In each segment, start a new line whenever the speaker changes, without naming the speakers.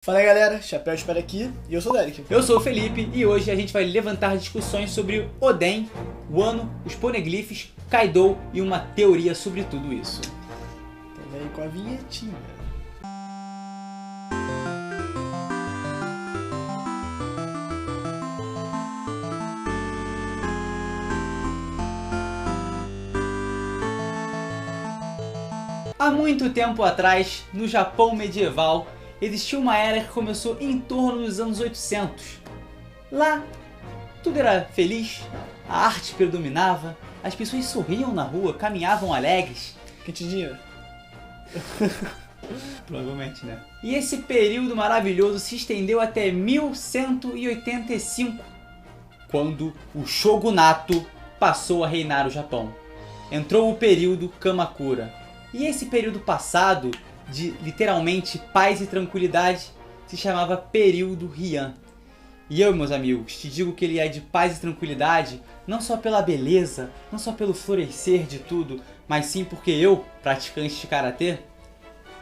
Fala aí, galera, Chapéu Espera aqui e eu sou o Derek.
Eu sou o Felipe e hoje a gente vai levantar discussões sobre Oden, Wano, os Poneglyphs, Kaido e uma teoria sobre tudo isso.
Então vem com a vinhetinha.
Há muito tempo atrás, no Japão medieval, existia uma era que começou em torno dos anos 800. Lá, tudo era feliz, a arte predominava, as pessoas sorriam na rua, caminhavam alegres.
Que tinha dinheiro.
Provavelmente, né? E esse período maravilhoso se estendeu até 1185, quando o Shogunato passou a reinar o Japão. Entrou o período Kamakura. E esse período passado, de literalmente paz e tranquilidade, se chamava período Heian. E eu, meus amigos, te digo que ele é de paz e tranquilidade, não só pela beleza, não só pelo florescer de tudo, mas sim porque eu, praticante de Karatê,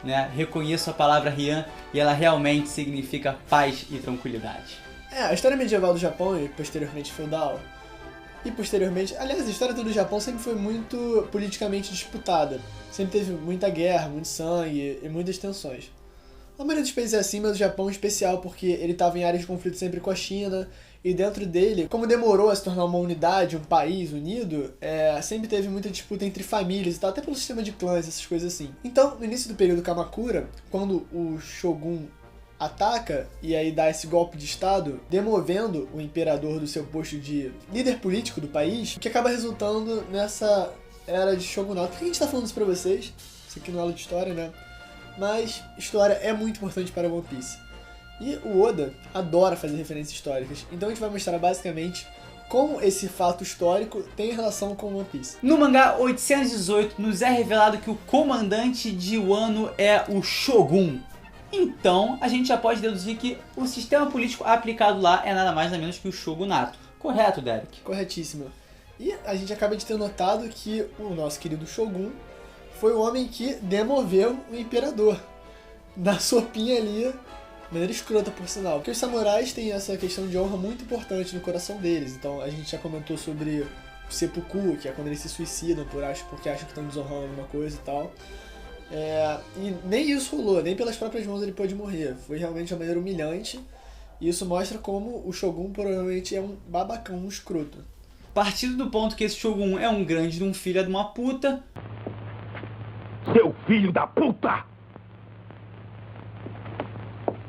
né, reconheço a palavra Heian e ela realmente significa paz e tranquilidade.
A história medieval do Japão e posteriormente feudal, e posteriormente, aliás, a história do Japão sempre foi muito politicamente disputada. Sempre teve muita guerra, muito sangue e muitas tensões. A maioria dos países é assim, mas o Japão é especial porque ele estava em áreas de conflito sempre com a China, e dentro dele, como demorou a se tornar uma unidade, um país unido, sempre teve muita disputa entre famílias e tal, até pelo sistema de clãs, essas coisas assim. Então, no início do período Kamakura, quando o Shogun ataca e aí dá esse golpe de estado, demovendo o imperador do seu posto de líder político do país, o que acaba resultando nessa era de Shogunato. Por que a gente tá falando isso pra vocês? Isso aqui não é aula de história, né? Mas história é muito importante para One Piece. E o Oda adora fazer referências históricas, então a gente vai mostrar basicamente como esse fato histórico tem relação com One Piece.
No mangá 818 nos é revelado que o comandante de Wano é o Shogun. Então a gente já pode deduzir que o sistema político aplicado lá é nada mais nada menos que o Shogunato. Correto, Derek?
Corretíssimo. E a gente acaba de ter notado que o nosso querido Shogun foi o homem que demoveu o imperador. Na sopinha ali, de maneira escrota por sinal. Porque os samurais têm essa questão de honra muito importante no coração deles. Então a gente já comentou sobre o seppuku, que é quando eles se suicidam porque acham que estão desonrando alguma coisa e tal. E nem isso rolou, nem pelas próprias mãos ele pôde morrer. Foi realmente uma maneira humilhante. E isso mostra como o Shogun provavelmente é um babacão, um escroto.
Partindo do ponto que esse Shogun é um grande de um filho de uma puta.
Seu filho da puta!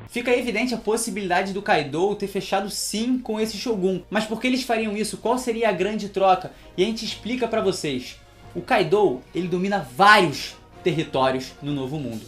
Fica evidente a possibilidade do Kaido ter fechado sim com esse Shogun. Mas por que eles fariam isso? Qual seria a grande troca? E a gente explica pra vocês. O Kaido, ele domina vários territórios no Novo Mundo.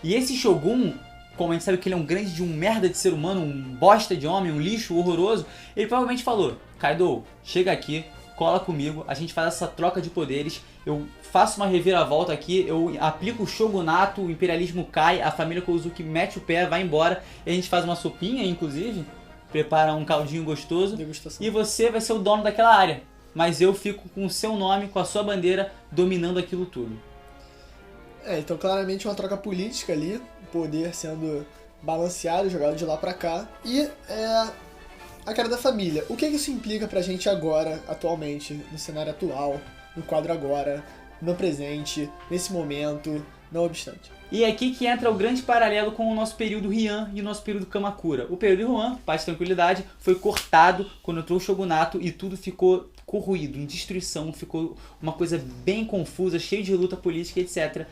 E esse Shogun, como a gente sabe que ele é um grande de um merda de ser humano, um bosta de homem, um lixo horroroso, ele provavelmente falou: Kaido, chega aqui, cola comigo, a gente faz essa troca de poderes, eu faço uma reviravolta aqui, eu aplico o Shogunato, o imperialismo cai, a família Kozuki mete o pé, vai embora, e a gente faz uma sopinha, inclusive, prepara um caldinho gostoso,
Degustação.
E você vai ser o dono daquela área. Mas eu fico com o seu nome, com a sua bandeira, dominando aquilo tudo.
Então claramente uma troca política ali, o poder sendo balanceado, jogado de lá pra cá. E a cara da família. O que isso implica pra gente agora, atualmente, no cenário atual, no quadro agora, no presente, nesse momento, não obstante?
E é aqui que entra o grande paralelo com o nosso período Heian e o nosso período Kamakura. O período Heian, paz e tranquilidade, foi cortado quando entrou o Shogunato e tudo ficou corroído, em destruição, ficou uma coisa bem confusa, cheio de luta política, etc.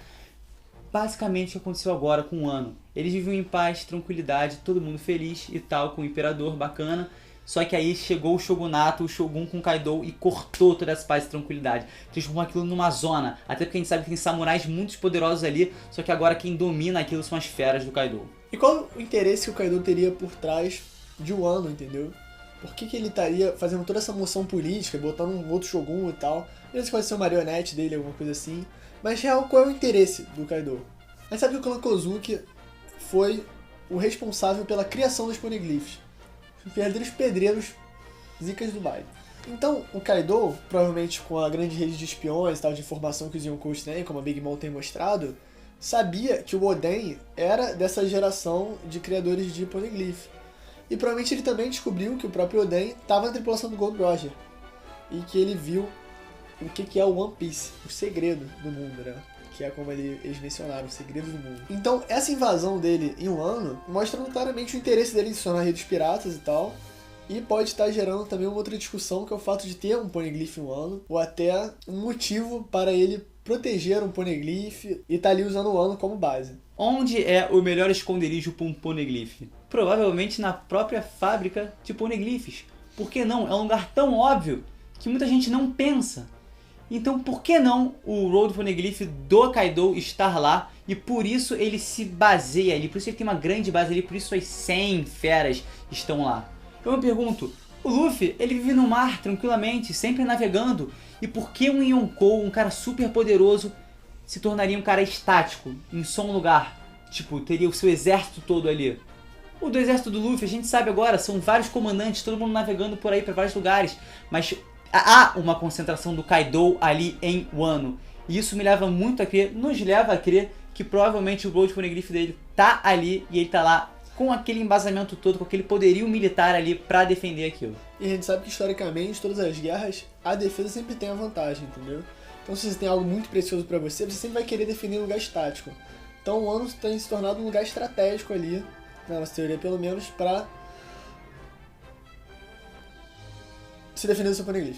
Basicamente o que aconteceu agora com o Wano. Eles viviam em paz, tranquilidade, todo mundo feliz e tal, com o imperador bacana. Só que aí chegou o Shogunato, o Shogun com o Kaido e cortou toda essa paz e tranquilidade. Transformou aquilo numa zona. Até porque a gente sabe que tem samurais muito poderosos ali. Só que agora quem domina aquilo são as feras do Kaido.
E qual o interesse que o Kaido teria por trás de Wano, entendeu? Por que ele estaria fazendo toda essa moção política, botando um outro Shogun e tal? Não sei se pode ser uma marionete dele, alguma coisa assim. Mas, real, qual é o interesse do Kaido? A gente sabe que o clã Kozuki foi o responsável pela criação dos Poneglyphs. Os verdadeiros pedreiros zicas do baile. Então, o Kaido, provavelmente com a grande rede de espiões e tal, de informação que os Yonkous têm, como a Big Mom tem mostrado, sabia que o Oden era dessa geração de criadores de Poneglyph. E provavelmente ele também descobriu que o próprio Oden estava na tripulação do Gold Roger. E que ele viu o que é o One Piece, o segredo do mundo, né? Que é como eles mencionaram, o segredo do mundo. Então, essa invasão dele em Wano mostra claramente o interesse dele em se tornar rei dos piratas e tal. E pode estar gerando também uma outra discussão, que é o fato de ter um Poneglyph em Wano, ou até um motivo para ele proteger um Poneglyph e estar ali usando o Wano como base.
Onde é o melhor esconderijo para um Poneglyph? Provavelmente na própria fábrica de Poneglyphs. Por que não? É um lugar tão óbvio que muita gente não pensa. Então por que não o Road Poneglyph do Kaido estar lá? E por isso ele se baseia ali, por isso ele tem uma grande base ali, por isso as 100 feras estão lá. Eu me pergunto, o Luffy, ele vive no mar tranquilamente, sempre navegando. E por que um Yonkou, um cara super poderoso, se tornaria um cara estático, em só um lugar? Tipo, teria o seu exército todo ali. O do exército do Luffy, a gente sabe agora, são vários comandantes, todo mundo navegando por aí para vários lugares. Mas há uma concentração do Kaido ali em Wano. E isso me leva muito a crer, nos leva a crer que provavelmente o Road Poneglyph dele tá ali e ele tá lá com aquele embasamento todo, com aquele poderio militar ali pra defender aquilo.
E a gente sabe que historicamente, todas as guerras, a defesa sempre tem a vantagem, entendeu? Então se você tem algo muito precioso pra você, você sempre vai querer defender um lugar estático. Então o Wano tem se tornado um lugar estratégico ali, na nossa teoria pelo menos, pra se defender do seu Poneglyph.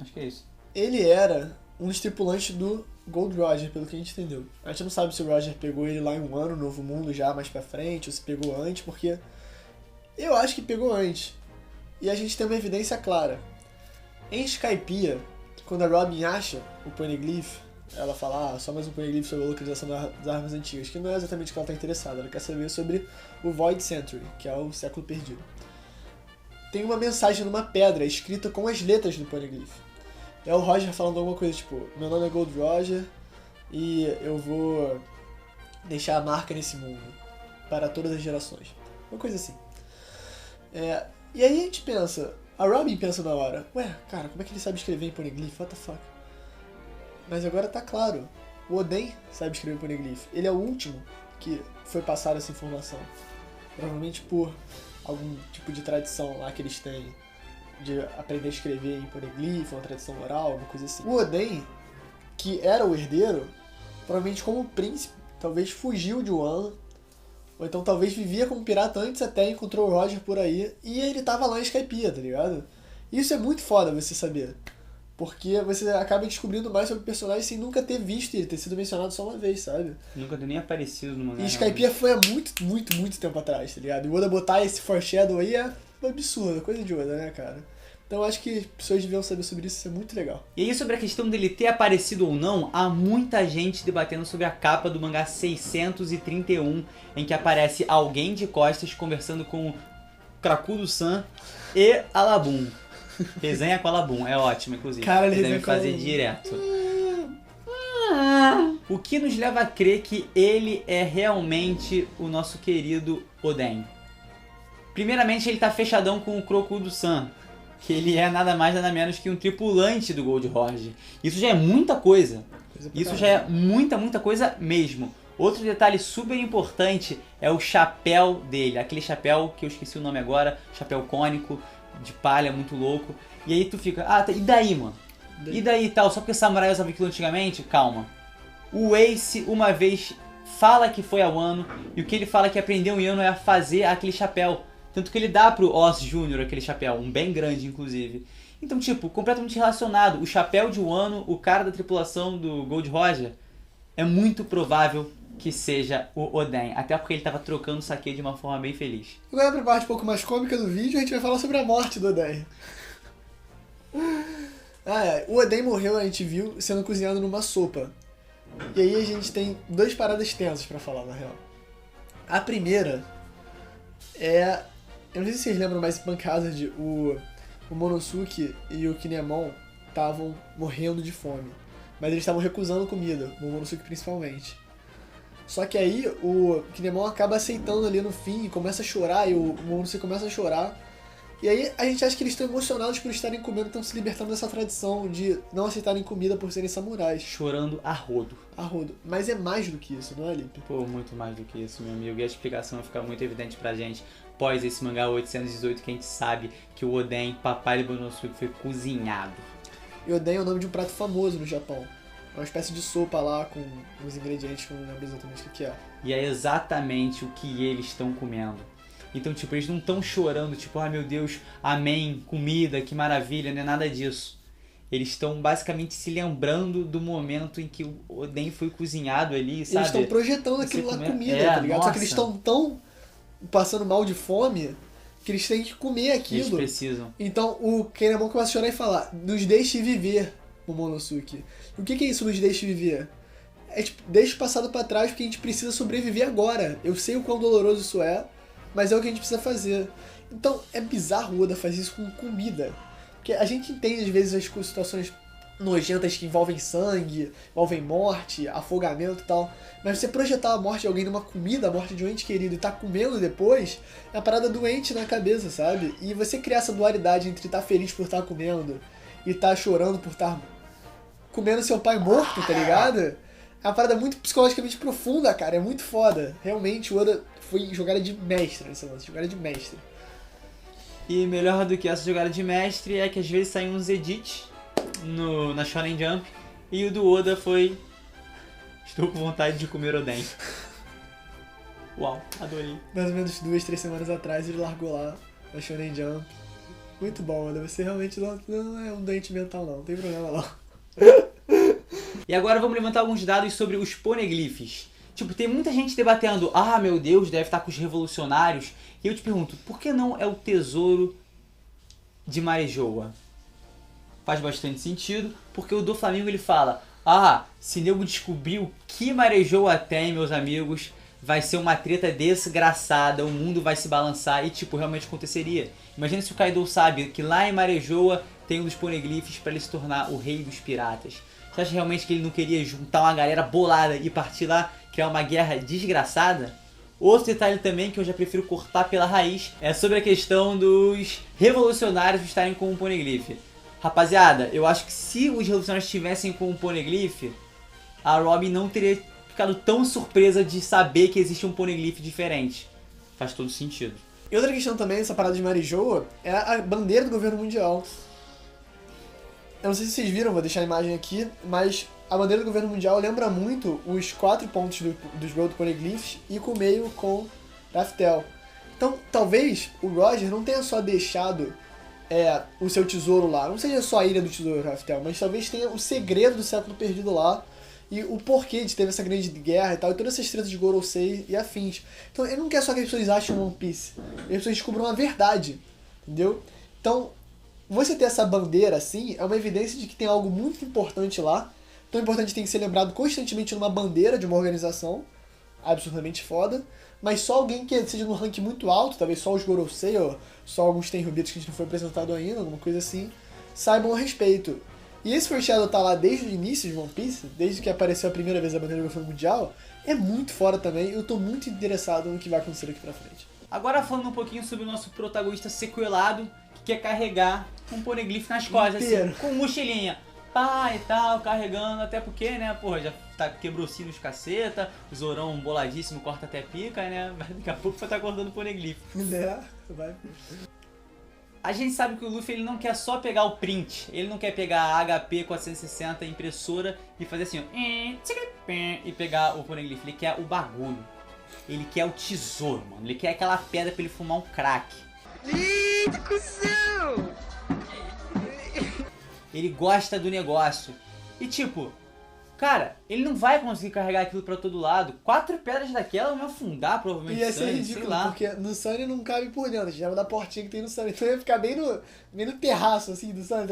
Acho que é isso.
Ele era um dos tripulantes do Gold Roger, pelo que a gente entendeu. A gente não sabe se o Roger pegou ele lá em um ano, Novo Mundo, já mais pra frente, ou se pegou antes, porque eu acho que pegou antes. E a gente tem uma evidência clara. Em Skypiea, quando a Robin acha o Poneglyph, ela fala, só mais um Poneglyph sobre a localização das armas antigas, que não é exatamente o que ela está interessada, ela quer saber sobre o Void Century, que é o século perdido. Tem uma mensagem numa pedra, escrita com as letras do Poneglyph. É o Roger falando alguma coisa tipo, meu nome é Gold Roger e eu vou deixar a marca nesse mundo para todas as gerações. Uma coisa assim. E aí a gente pensa, a Robin pensa na hora, ué, cara, como é que ele sabe escrever em Poneglyph? What the fuck? Mas agora tá claro, o Oden sabe escrever em Poneglyph. Ele é o último que foi passar essa informação. Provavelmente por algum tipo de tradição lá que eles têm de aprender a escrever em Poneglyph, uma tradição oral, alguma coisa assim. O Oden, que era o herdeiro, provavelmente como príncipe, talvez fugiu de Wano, ou então talvez vivia como pirata antes até, encontrou o Roger por aí, e ele tava lá em Skypiea, tá ligado? Isso é muito foda você saber, porque você acaba descobrindo mais sobre o personagem sem nunca ter visto ele, ter sido mencionado só uma vez, sabe?
Nunca ter nem aparecido no mangá.
E Skypiea foi há muito tempo atrás, tá ligado? E o Oda botar esse foreshadow aí é absurdo, coisa de Oda, né, cara? Então eu acho que as pessoas deviam saber sobre isso é muito legal.
E aí sobre a questão dele ter aparecido ou não, há muita gente debatendo sobre a capa do mangá 631, em que aparece alguém de costas conversando com Krakudo-san e Alabum. Resenha com Alabum, é ótimo, inclusive.
Cara,
ele deve fazer direto. O que nos leva a crer que ele é realmente o nosso querido Oden. Primeiramente, ele tá fechadão com o Krakudo-san, que ele é nada mais nada menos que um tripulante do Gold Roger. Isso já é muita coisa. Isso já é muita coisa mesmo. Outro detalhe super importante é o chapéu dele. Aquele chapéu que eu esqueci o nome agora, chapéu cônico, de palha, muito louco. E aí tu fica, tá, e daí, mano? E daí tal? Só porque samurai usava aquilo antigamente? Calma. O Ace, uma vez, fala que foi a Wano, e o que ele fala que aprendeu em Wano é a fazer aquele chapéu. Tanto que ele dá pro Oz Jr. aquele chapéu, um bem grande, inclusive. Então, tipo, completamente relacionado. O chapéu de Wano, o cara da tripulação do Gold Roger, é muito provável que seja o Oden. Até porque ele tava trocando o saque de uma forma bem feliz.
Agora pra parte um pouco mais cômica do vídeo, a gente vai falar sobre a morte do Oden. O Oden morreu, a gente viu, sendo cozinhado numa sopa. E aí a gente tem duas paradas tensas pra falar, na real. A primeira é... Eu não sei se vocês lembram, mas em Punk Hazard, o Monosuke e o Kinemon estavam morrendo de fome. Mas eles estavam recusando comida, o Momonosuke principalmente. Só que aí o Kinemon acaba aceitando ali no fim e começa a chorar, e o Momonosuke começa a chorar. E aí a gente acha que eles estão emocionados por estarem comendo, estão se libertando dessa tradição de não aceitarem comida por serem samurais.
Chorando a rodo.
A rodo. Mas é mais do que isso, não é, Lipe?
Pô, muito mais do que isso, meu amigo. E a explicação fica muito evidente pra gente após esse mangá 818, que a gente sabe que o Oden, papai do Momonosuke, foi cozinhado.
E Oden é o nome de um prato famoso no Japão. É uma espécie de sopa lá com uns ingredientes que eu não lembro exatamente o que é.
E é exatamente o que eles estão comendo. Então, tipo, eles não estão chorando, tipo, ah, meu Deus, amém, comida, que maravilha, não é nada disso. Eles estão basicamente se lembrando do momento em que o Oden foi cozinhado ali, sabe?
Eles estão projetando aquilo lá comida, tá ligado?
Nossa.
Só que eles estão tão passando mal de fome que eles têm que comer aquilo.
Eles precisam.
Então o Kinemon começa a chorar e falar, nos deixe viver, Momonosuke. O que é isso, nos deixe viver? É tipo, deixa o passado pra trás porque a gente precisa sobreviver agora. Eu sei o quão doloroso isso é, mas é o que a gente precisa fazer. Então é bizarro o Oda fazer isso com comida. Porque a gente entende às vezes as situações nojentas que envolvem sangue, envolvem morte, afogamento e tal. Mas você projetar a morte de alguém numa comida, a morte de um ente querido, e tá comendo depois, é uma parada doente na cabeça, sabe? E você criar essa dualidade entre estar feliz por estar comendo e estar chorando por estar comendo seu pai morto, tá ligado? É uma parada muito psicologicamente profunda, cara. É muito foda. Realmente o Oda foi jogada de mestre nesse lance, jogada de mestre.
E melhor do que essa jogada de mestre é que às vezes saem uns edits na Shonen Jump e o do Oda foi: estou com vontade de comer Oden. Uau, adorei.
Mais ou menos 2-3 semanas atrás ele largou lá na Shonen Jump. Muito bom, Oda. Você realmente não é um doente mental não tem problema não.
E agora vamos levantar alguns dados sobre os poneglyphs. Tipo, tem muita gente debatendo, ah, meu Deus, deve estar com os revolucionários. E eu te pergunto, por que não é o tesouro de Marejoa? Faz bastante sentido, porque o do Flamengo ele fala, ah, se nego descobrir o que Marejoa tem, meus amigos, vai ser uma treta desgraçada, o mundo vai se balançar, e tipo, realmente aconteceria. Imagina se o Kaido sabe que lá em Marejoa tem um dos poneglyphs para ele se tornar o rei dos piratas. Você acha realmente que ele não queria juntar uma galera bolada e partir lá, criar uma guerra desgraçada? Outro detalhe também que eu já prefiro cortar pela raiz é sobre a questão dos revolucionários estarem com um poneglyph. Rapaziada, eu acho que se os revolucionários estivessem com um poneglyph, a Robin não teria ficado tão surpresa de saber que existe um poneglyph diferente. Faz todo sentido.
E outra questão também, essa parada de Marijoa, é a bandeira do governo mundial. Eu não sei se vocês viram, vou deixar a imagem aqui, mas a bandeira do governo mundial lembra muito os 4 pontos dos Gold Poneglyphs e com o meio com Raftel. Então, talvez o Roger não tenha só deixado o seu tesouro lá, não seja só a ilha do tesouro Raftel, mas talvez tenha o segredo do século perdido lá e o porquê de ter essa grande guerra e tal, e todas essas tretas de Gorosei e afins. Então, ele não quer só que as pessoas achem One Piece, as pessoas descubram a verdade, entendeu? Então, você ter essa bandeira assim é uma evidência de que tem algo muito importante lá. Tão importante que tem que ser lembrado constantemente numa bandeira de uma organização absurdamente foda. Mas só alguém que seja no ranking muito alto, talvez só os Gorosei ou só alguns Tenryubitos que a gente não foi apresentado ainda, alguma coisa assim, saibam a respeito. E esse foreshadow tá lá desde o início de One Piece, desde que apareceu a primeira vez a bandeira do governo mundial, é muito fora também. Eu tô muito interessado no que vai acontecer aqui pra frente.
Agora falando um pouquinho sobre o nosso protagonista sequelado, que quer carregar um poneglyph nas costas, assim, com mochilinha. Pá e tal, carregando, até porque, né, porra, já tá quebrou-se nos caceta, o Zorão boladíssimo, corta até pica, né, daqui a pouco vai estar cortando poneglyph.
Vai.
A gente sabe que o Luffy ele não quer só pegar o print, ele não quer pegar a HP 460 impressora e fazer assim, ó, e pegar o poneglyph, ele quer o bagulho. Ele quer o tesouro, mano, ele quer aquela pedra pra ele fumar um crack. Ele gosta do negócio. E tipo, cara, ele não vai conseguir carregar aquilo pra todo lado. 4 pedras daquela vão afundar provavelmente.
Ia ser ridículo, porque no Sunny não cabe por dentro. A gente leva da portinha que tem no Sunny. Então ia ficar bem no terraço assim do Sunny.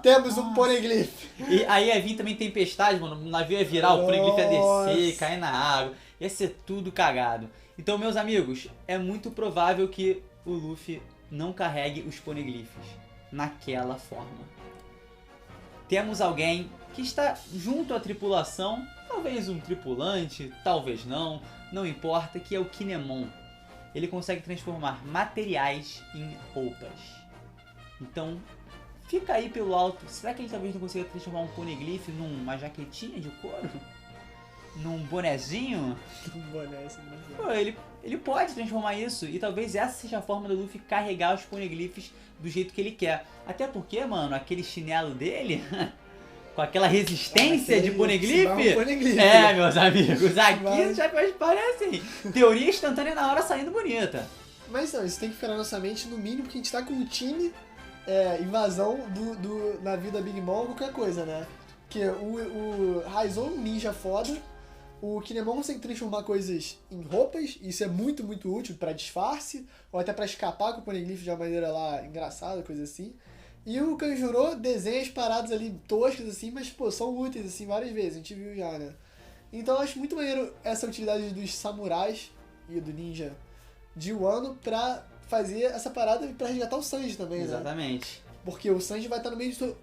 Temos um poneglyph.
E aí ia vir também tempestade, mano. O navio ia virar, o poneglyph ia descer, cair na água. Ia ser tudo cagado. Então, meus amigos, é muito provável que o Luffy não carregue os poneglyphs naquela forma. temos alguém que está junto à tripulação, talvez um tripulante, talvez não importa, que é o Kinemon. Ele consegue transformar materiais em roupas. Então, fica aí pelo alto. Será que ele talvez não consiga transformar um poneglyph numa jaquetinha de couro? Num bonezinho?
Um boné assim, engraçado.
Pô, ele pode transformar isso. E talvez essa seja a forma do Luffy carregar os poneglyphs do jeito que ele quer. Até porque, mano, aquele chinelo dele... com aquela resistência de poneglyph. É, meus amigos, aqui já parecem teoria instantânea na hora saindo bonita.
Mas não, isso tem que ficar na nossa mente, no mínimo, porque a gente tá com um time invasão do navio da Big Mom ou qualquer coisa, né? Porque o Raizou é um ninja foda, o Kinemon consegue transformar coisas em roupas, e isso é muito, muito útil pra disfarce, ou até pra escapar com o poneglyph de uma maneira lá engraçada, coisa assim. E o Kanjuro desenha as paradas ali toscas, assim, mas, pô, são úteis, assim, várias vezes, a gente viu já, né? Então eu acho muito maneiro essa utilidade dos samurais e do ninja de Wano pra fazer essa parada pra resgatar o Sanji também, né?
Exatamente.
Porque o Sanji vai estar no meio disso...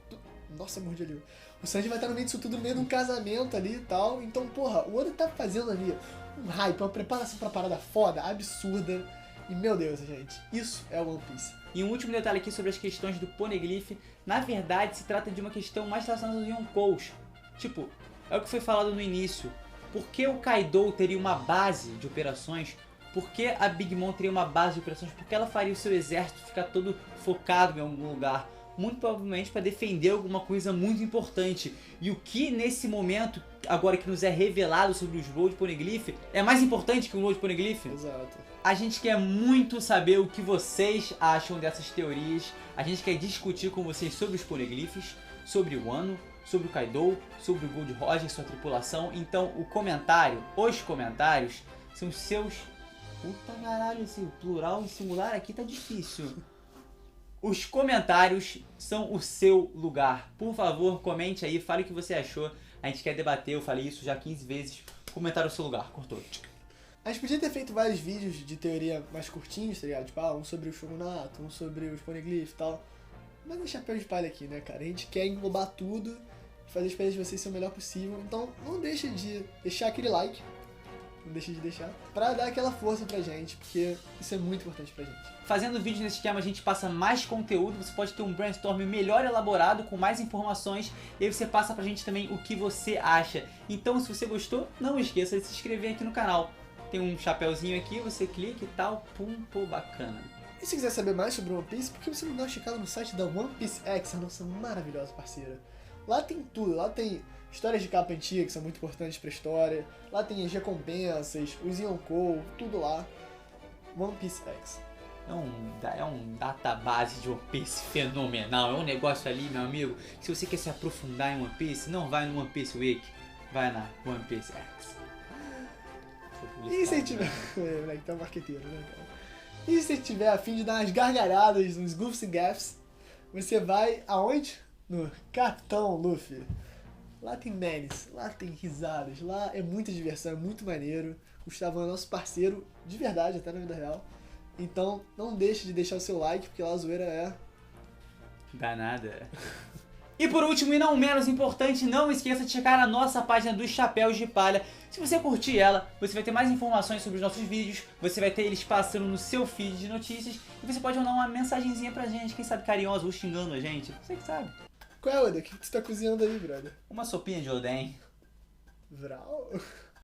Nossa, mordi ali. O Sanji vai estar no meio disso tudo, no meio de um casamento ali e tal. Então, porra, o Oda tá fazendo ali um hype, uma preparação pra parada foda, absurda. E, meu Deus, gente, isso é One Piece.
E um último detalhe aqui sobre as questões do poneglyph. Na verdade, se trata de uma questão mais relacionada aos Yonkous. Tipo, é o que foi falado no início. Por que o Kaido teria uma base de operações? Por que a Big Mom teria uma base de operações? Por que ela faria o seu exército ficar todo focado em algum lugar? Muito provavelmente para defender alguma coisa muito importante. E o que nesse momento, agora que nos é revelado sobre os Road Poneglyph, é mais importante que um Road Poneglyph?
Exato.
A gente quer muito saber o que vocês acham dessas teorias. A gente quer discutir com vocês sobre os poneglyphs, sobre o Wano, sobre o Kaido, sobre o Gold Roger e sua tripulação. Então os comentários são seus... Puta caralho, esse plural e singular aqui tá difícil. Os comentários são o seu lugar. Por favor, comente aí, fale o que você achou. A gente quer debater, eu falei isso já 15 vezes. Comentar o seu lugar, cortou.
A gente podia ter feito vários vídeos de teoria mais curtinhos, tá ligado? Tipo, um sobre o Shogunato, um sobre os poneglyphs e tal. Mas é chapéu de palha aqui, né, cara? A gente quer englobar tudo, fazer a experiência de vocês ser o melhor possível. Então, não deixe de deixar aquele like. Não deixe de deixar. Pra dar aquela força pra gente, porque isso é muito importante pra gente.
Fazendo vídeo nesse esquema a gente passa mais conteúdo, você pode ter um brainstorm melhor elaborado, com mais informações, e aí você passa pra gente também o que você acha. Então se você gostou, não esqueça de se inscrever aqui no canal. Tem um chapéuzinho aqui, você clica e tal, pum, pô, bacana.
E se quiser saber mais sobre One Piece, por que você não dá uma checada no site da One Piece X, a nossa maravilhosa parceira? Lá tem tudo, lá tem histórias de capa antiga que são muito importantes pra história, lá tem as recompensas, os Yonkou, tudo lá. One Piece X.
É um database de One Piece fenomenal, é um negócio ali, meu amigo. Se você quer se aprofundar em One Piece, não vai no One Piece Week, vai na One Piece X.
E se tiver... moleque, tá marqueteiro, né, cara? E se tiver a fim de dar umas gargalhadas, uns goofs e gaffs, você vai aonde? No Capitão Luffy. Lá tem memes, lá tem risadas, lá é muita diversão, é muito maneiro. O Gustavo é nosso parceiro, de verdade, até na vida real. Então, não deixe de deixar o seu like, porque lá a zoeira é...
danada. E por último, e não menos importante, não esqueça de checar a nossa página dos Chapéus de Palha. Se você curtir ela, você vai ter mais informações sobre os nossos vídeos, você vai ter eles passando no seu feed de notícias, e você pode mandar uma mensagenzinha pra gente, quem sabe carinhosa ou xingando a gente, você que sabe.
Qual é, Oda? O que você tá cozinhando aí, brother?
Uma sopinha de Oden.
Vral?